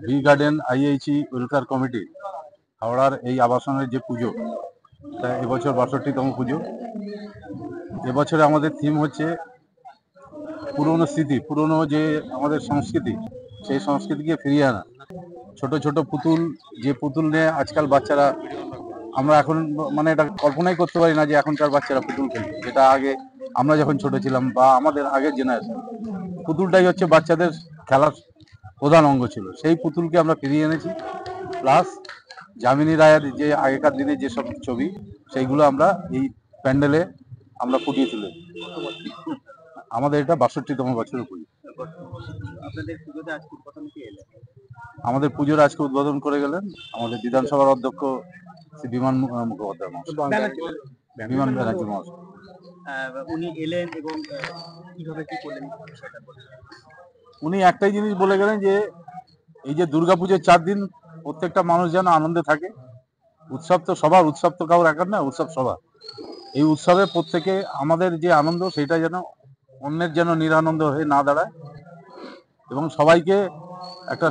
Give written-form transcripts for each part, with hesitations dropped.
V garden আইএইচই welfare committee হাওড়ার এই আবাসনের যে পুজো, তা এবছর ৬২তম পুজো। এবছরে আমাদের থিম হচ্ছে পুরনো স্মৃতি, পুরনো যে আমাদের সংস্কৃতি, সেই সংস্কৃতিকে ফিরিয়ে আনা। ছোট ছোট পুতুল, যে পুতুল নিয়ে আজকাল বাচ্চারা, আমরা এখন মানে এটা কল্পনাই করতে পারি না যে এখনকার বাচ্চারা পুতুল খেলবে, যেটা আগে আমরা যখন ছোট ছিলাম বা আমাদের আগের জেনারেশন, পুতুলটাই হচ্ছে বাচ্চাদের খেলার প্রধান অঙ্গ ছিল। সেই পুতুলকে আমরা ফিরিয়ে এনেছি। প্লাস যামিনী রায়ের যে আগেকার দিনে যেসব ছবি, সেইগুলো আমরা এই প্যান্ডেলে আমরা ফুটিয়ে তুলে। আমাদের এটা ৬২তম বছরের পুজো। আমাদের পুজোর আজকে উদ্বোধন করে গেলেন আমাদের বিধানসভার অধ্যক্ষ শ্রী বিমান মুখোপাধ্যায় মহাশয়, বিমান ব্যানার্জি মহাশয়। উনি এলেন এবং কিভাবে কি করলেন সেটা বলুন। উনি একটাই জিনিস বলে গেলেন যে এই যে দুর্গাপুজোর 4 দিন প্রত্যেকটা মানুষ যেন আনন্দে থাকে। উৎসব তো সবার, উৎসব তো কারোর একার না, উৎসব সবার। এই উৎসবে প্রত্যেকে আমাদের যে আনন্দ, সেটা যেন অন্যের যেন নিরানন্দ হয়ে না দাঁড়ায়, এবং সবাইকে একটা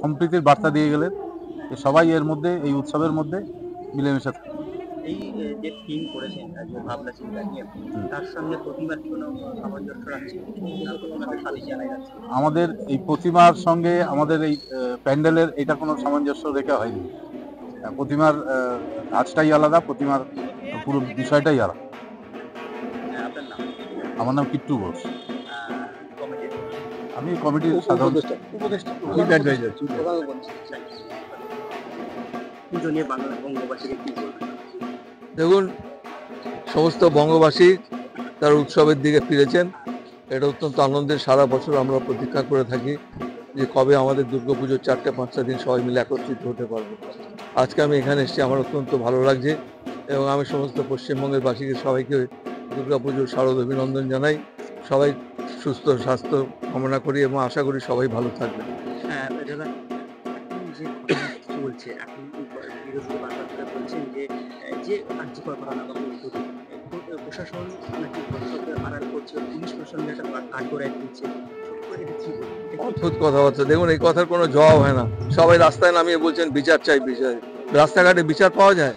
সম্প্রীতির বার্তা দিয়ে গেলেন যে সবাই এর মধ্যে, এই উৎসবের মধ্যে মিলেমিশে থাকে। এই যে থিম করেছেন, যে ভাবনা চিন্তা নিয়ে, তার সঙ্গে প্রতিমার কোনো সামঞ্জস্য রাখছে, প্রতিমাকে সাজিয়ে জানাই যাচ্ছে। আমাদের এই প্রতিমার সঙ্গে আমাদের এই প্যান্ডেলের এটা কোনো সামঞ্জস্য রেখে হয়নি। প্রতিমার কাজটাই আলাদা, প্রতিমার পুরো বিষয়টাই আলাদা। আপনার নাম? আমার নাম কিট্টু ঘোষ। কমিটির আমি কমিটির সাধারণ উপদেষ্টা। পুজো নিয়ে বাংলা বঙ্গবাসীকে কি বলবেন? দেখুন, সমস্ত বঙ্গবাসী তার উৎসবের দিকে ফিরেছেন। এটা অত্যন্ত আনন্দের। সারা বছর আমরা প্রতীক্ষা করে থাকি যে কবে আমাদের দুর্গাপুজোর 4-5টা দিন সবাই মিলে একত্রিত হতে পারবো। আজকে আমি এখানে এসেছি, আমার অত্যন্ত ভালো লাগছে, এবং আমি সমস্ত পশ্চিমবঙ্গের বাসীকে সবাইকে দুর্গাপুজোর শারদ অভিনন্দন জানাই। সবাই সুস্থ স্বাস্থ্য কামনা করি এবং আশা করি সবাই ভালো থাকবে। দাদা, যে চলছে এখন, বিরোধী বারবার করে বলছেন যে যে কার্যকর ঘটনা বা প্রশাসন নাকি ধর্ষকদের আড়াল করছে, পুলিশ প্রশাসনের একটা কাঠগড়ায় দিচ্ছে। অদ্ভুত কথাবার্তা। দেখুন, এই কথার কোনো জবাব হয় না। সবাই রাস্তায় নামিয়ে বলছেন বিচার চাই, বিচার। রাস্তাঘাটে বিচার পাওয়া যায়?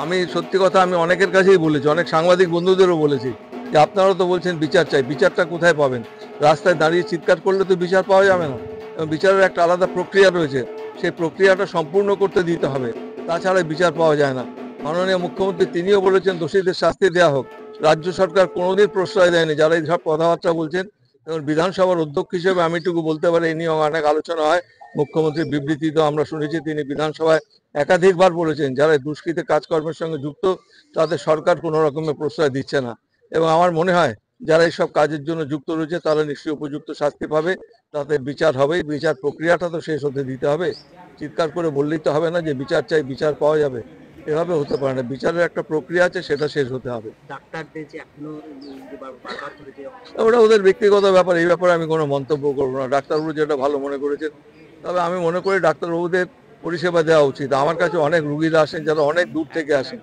আমি সত্যি কথা, আমি অনেকের কাছেই বলেছি, অনেক সাংবাদিক বন্ধুদেরও বলেছি যে আপনারা তো বলছেন বিচার চাই, বিচারটা কোথায় পাবেন? রাস্তায় দাঁড়িয়ে চিৎকার করলে তো বিচার পাওয়া যাবে না, এবং বিচারের একটা আলাদা প্রক্রিয়া রয়েছে, সেই প্রক্রিয়াটা সম্পূর্ণ করতে দিতে হবে, তাছাড়া বিচার পাওয়া যায় না। মাননীয় মুখ্যমন্ত্রী তিনিও বলেছেন দোষীদের শাস্তি দেওয়া হোক। রাজ্য সরকার কোনোদিন প্রশ্রয় দেয়নি যারা এইসব কথাবার্তা বলছেন। এবং বিধানসভার অধ্যক্ষ হিসেবে আমি এটুকু বলতে পারি, এই নিয়ে অনেক আলোচনা হয়। মুখ্যমন্ত্রীর বিবৃতি তো আমরা শুনেছি, তিনি বিধানসভায় একাধিকবার বলেছেন যারা দুষ্কৃতে কাজকর্মের সঙ্গে যুক্ত তাদের সরকার কোনো রকমের প্রশ্রয় দিচ্ছে না। এবং আমার মনে হয় যারা এইসব কাজের জন্য যুক্ত রয়েছে তারা নিশ্চয়ই উপযুক্ত শাস্তি পাবে, তাদের বিচার হবে। বিচার প্রক্রিয়াটা তো শেষ হতে দিতে হবে। চিৎকার করে বললেই তো হবে না যে বিচার চাই, বিচার পাওয়া যাবে, এভাবে হতে পারে না। বিচারের একটা প্রক্রিয়া আছে, সেটা শেষ হতে হবে। ওটা ওদের ব্যক্তিগত ব্যাপার, এই ব্যাপারে আমি কোনো মন্তব্য করবো না। ডাক্তারবাবু যেটা ভালো মনে করেছেন, তবে আমি মনে করি ডাক্তারবাবুদের পরিষেবা দেওয়া উচিত। আমার কাছে অনেক রুগীরা আসেন যারা অনেক দূর থেকে আসেন,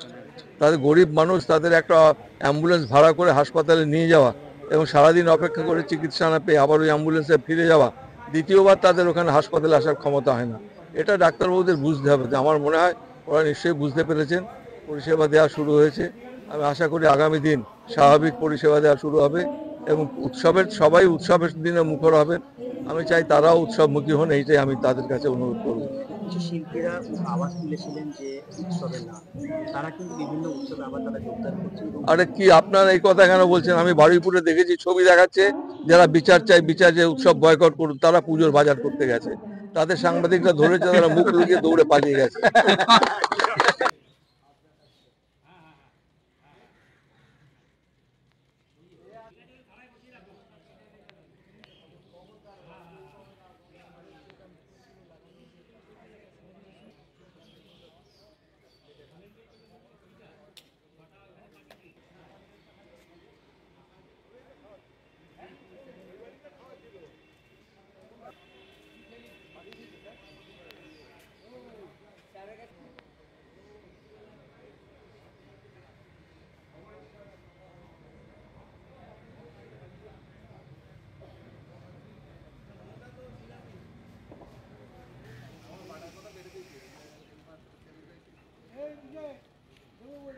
তাদের গরিব মানুষ, তাদের একটা অ্যাম্বুলেন্স ভাড়া করে হাসপাতালে নিয়ে যাওয়া এবং সারাদিন অপেক্ষা করে চিকিৎসা না পেয়ে আবার ওই অ্যাম্বুলেন্সে ফিরে যাওয়া, দ্বিতীয়বার তাদের ওখানে হাসপাতালে আসার ক্ষমতা হয় না। এটা ডাক্তারবাবুদের বুঝতে হবে। আমার মনে হয় ওরা নিশ্চয়ই বুঝতে পেরেছেন, পরিষেবা দেওয়া শুরু হয়েছে। আমি আশা করি আগামী দিন স্বাভাবিক পরিষেবা দেওয়া শুরু হবে এবং সবাই উৎসবের দিনে মুখর হবেন। আমি চাই তারাও উৎসবমুখী হন, এইটাই আমি তাদের কাছে অনুরোধ করব। কিছু শিল্পীরা আওয়াজ তুলেছিলেন যে উৎসবে না, তারা কিন্তু বিভিন্ন উৎসবে আবার তারা যোগদান করছেন। আরে কি আপনারা এই কথা কেন বলছেন? আমি বারুইপুরে দেখেছি, ছবি দেখাচ্ছে যারা বিচার চাই, বিচার যে উৎসব বয়কট করুন, তারা পুজোর বাজার করতে গেছে, তাদের সাংবাদিকরা ধরেছে, তারা মুখ লুকিয়ে দৌড়ে পালিয়ে গেছে।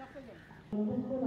রাখা যায়